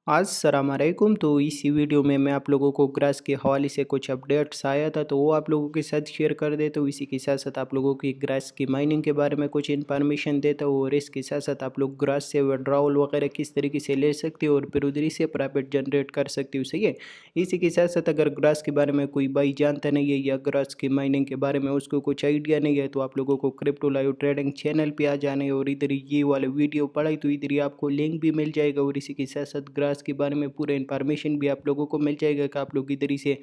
अस्सलामुअलैकुम। तो इसी वीडियो में मैं आप लोगों को ग्रास के हवाले से कुछ अपडेट्स आया था, तो वो आप लोगों के साथ शेयर कर देता हूँ। इसी के साथ साथ आप लोगों की ग्रास की माइनिंग के बारे में कुछ इन्फॉर्मेशन देता हूँ, और इसके साथ साथ आप लोग ग्रास से विड्रॉवल वगैरह किस तरीके से ले सकते हो और फिर उधर ही से प्रॉफिट जनरेट कर सकते हो। सही है। इसी के साथ साथ अगर ग्रास के बारे में कोई भाई जानता नहीं है या ग्रास की माइनिंग के बारे में उसको कुछ आइडिया नहीं है, तो आप लोगों को क्रिप्टो लाइव ट्रेडिंग चैनल पे आ जाना है और इधर ये वाला वीडियो पढ़ाई तो इधर ही आपको लिंक भी मिल जाएगा, और इसी के साथ साथ ग्रास के बारे में पूरा इन्फॉर्मेशन भी आप लोगों को मिल जाएगा कि आप लोग इधर ही से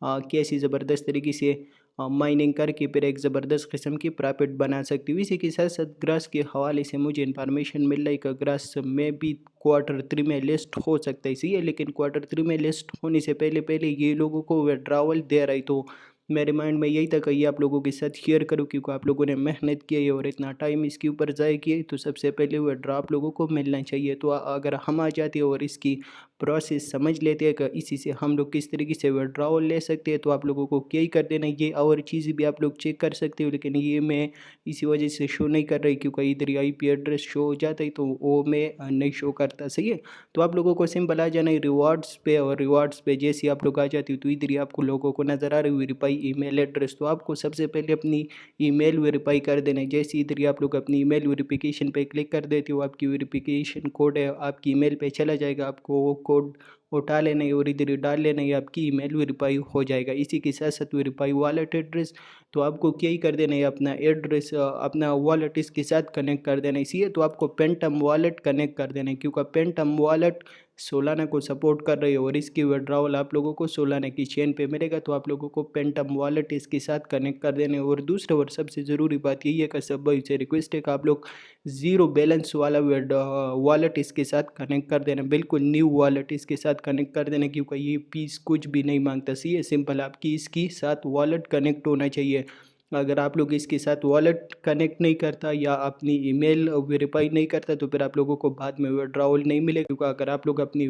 कैसी ज़बरदस्त तरीके से माइनिंग करके फिर एक ज़बरदस्त किस्म की प्रॉफिट बना सकती हूँ। इसी के साथ साथ ग्रास के हवाले से मुझे इन्फॉर्मेशन मिल रही है कि ग्रास में भी क्वार्टर 3 में लिस्ट हो सकता है। सही है, लेकिन क्वार्टर 3 में लिस्ट होने से पहले पहले ये लोगों को विड्रावल दे रहा है। तो मेरे माइंड में यही था कि ये आप लोगों के साथ शेयर करूँ, क्योंकि आप लोगों ने मेहनत की है और इतना टाइम इसके ऊपर ज़ाया किया है, तो सबसे पहले विड्रा आप लोगों को मिलना चाहिए। तो अगर हम आ जाते हैं और इसकी प्रोसेस समझ लेते हैं कि इसी से हम लोग किस तरीके से विड्रॉवल ले सकते हैं, तो आप लोगों को क्या ही कर देना। ये और चीज़ें भी आप लोग चेक कर सकते हो, लेकिन ये मैं इसी वजह से शो नहीं कर रही क्योंकि इधर IP एड्रेस शो हो जाता है, तो वो मैं नहीं शो करता। सही है। तो आप लोगों को सिंपल आ जाना है रिवार्ड्स पे, और रिवार्ड्स पे जैसे आप लोग आ जाते हो तो इधर ही आपको लोगों को नज़र आ रही है वेरीफाई ईमेल एड्रेस। तो आपको सबसे पहले अपनी ईमेल वेरीफाई कर देना है। जैसे इधर ही आप लोग अपनी ईमेल वेरिफिकेशन पे क्लिक कर देते हो, आपकी वेरिफिकेशन कोड है आपकी ईमेल पे चला जाएगा, आपको वो कोड उठा लेना है और इधर ही डाल लेना है, आपकी ईमेल वेरीफाई हो जाएगा। इसी के साथ साथ वेरीफाई वॉलेट एड्रेस, तो आपको क्या ही कर देना है, अपना एड्रेस अपना वॉलेट इसके साथ कनेक्ट कर देना है। इसी है तो आपको पेंटम वॉलेट कनेक्ट कर देना है, क्योंकि पेंटम वॉलेट सोलाना को सपोर्ट कर रही है और इसकी विड्रॉवल आप लोगों को सोलाना की चेन पे मिलेगा। तो आप लोगों को पेंटम वॉलेट इसके साथ कनेक्ट कर देने। और दूसरा और सबसे ज़रूरी बात यही है कि सब भाई से रिक्वेस्ट है कि आप लोग ज़ीरो बैलेंस वाला वॉलेट इसके साथ कनेक्ट कर देना, बिल्कुल न्यू वॉलेट इसके साथ कनेक्ट कर देना, क्योंकि ये फीस कुछ भी नहीं मांगता। सी है सिंपल, आपकी इसकी साथ वॉलेट कनेक्ट होना चाहिए। अगर आप लोग इसके साथ वॉलेट कनेक्ट नहीं करता या अपनी ईमेल वेरीफाई नहीं करता, तो फिर आप लोगों को बाद में विड्रॉवल नहीं मिलेगा। क्योंकि अगर आप लोग अपनी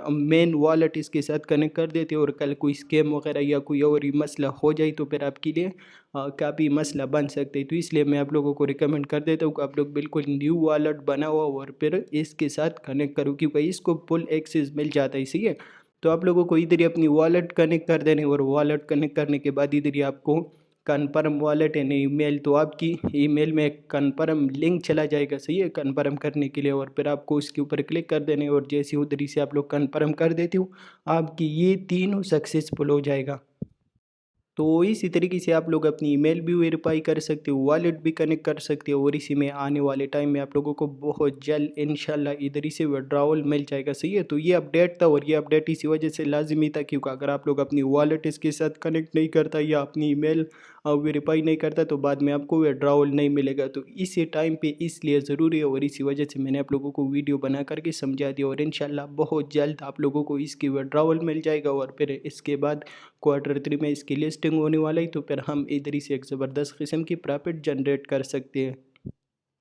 मेन वॉलेट इसके साथ कनेक्ट कर देते हो और कल कोई स्कैम वगैरह या कोई और ही मसला हो जाए, तो फिर आपके लिए काफ़ी मसला बन सकते हैं। तो इसलिए मैं आप लोगों को रिकमेंड कर देता हूँ कि आप लोग बिल्कुल न्यू वॉलेट बनाओ और फिर इसके साथ कनेक्ट करो, क्योंकि इसको फुल एक्सेस मिल जाता है। सही है। तो आप लोगों को इधर ही अपनी वॉलेट कनेक्ट कर देने, और वॉलेट कनेक्ट करने के बाद इधर ही आपको कन्फर्म वॉलेट एंड ईमेल, तो आपकी ईमेल में एक कन्फर्म लिंक चला जाएगा। सही है, कन्फर्म करने के लिए, और फिर आपको उसके ऊपर क्लिक कर देने, और जैसे उधर से आप लोग कन्फर्म कर देते हो, आपकी ये तीनों सक्सेसफुल हो जाएगा। तो इसी तरीके से आप लोग अपनी ईमेल भी वेरीफाई कर सकते हो, वॉलेट भी कनेक्ट कर सकते हो, और इसी में आने वाले टाइम में आप लोगों को बहुत जल्द इंशाल्लाह इधर ही से विड्रॉवल मिल जाएगा। सही है। तो ये अपडेट था, और ये अपडेट इसी वजह से लाजमी था क्योंकि अगर आप लोग अपनी वॉलेट इसके साथ कनेक्ट नहीं करता या अपनी ईमेल वेरीफाई नहीं करता, तो बाद में आपको विड्रॉवल नहीं मिलेगा। तो इसी टाइम पे इसलिए ज़रूरी है, और इसी वजह से मैंने आप लोगों को वीडियो बना करके समझा दिया, और इंशाल्लाह बहुत जल्द आप लोगों को इसकी विड्रॉवल मिल जाएगा। और फिर इसके बाद क्वार्टर 3 में इसकी लिस्टिंग होने वाला है, तो फिर हम इधर ही से एक ज़बरदस्त किस्म की प्रॉफिट जनरेट कर सकते हैं।